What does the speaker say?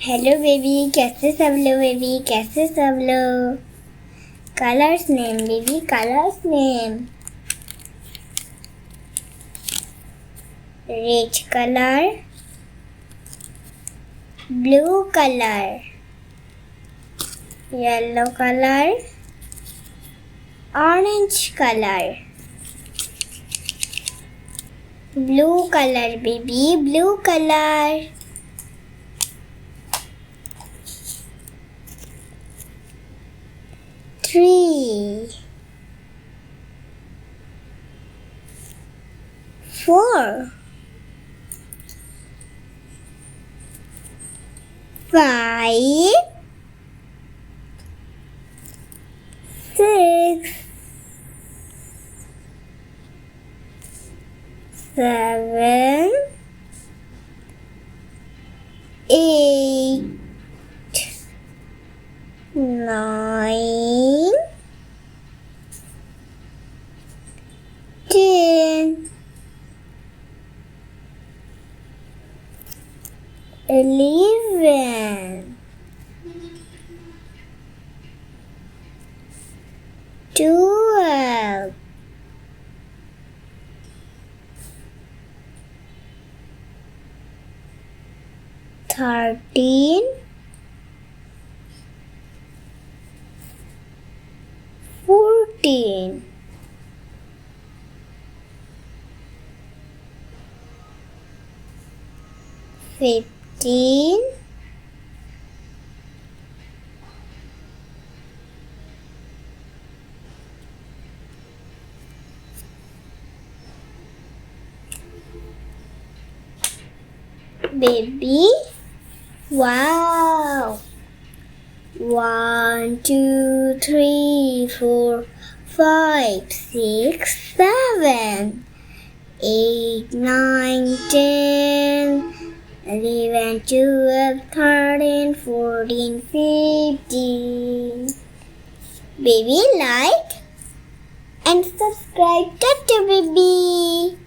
Hello baby, कैसे सब लोग बेबी, कैसे सब लोग। Colours name baby, colours name. Red colour, blue colour, yellow colour, orange colour. Blue colour baby, blue colour. Three, 4, 5, 6, 7, 8, 9, 10, 11, 12, 13, 14, 15, 'Baby, wow! 1, 2, 3, 4, 5, 6, 7, 8, 9, 10, 11, 12, 13, 14, 15. Baby, like and subscribe to baby.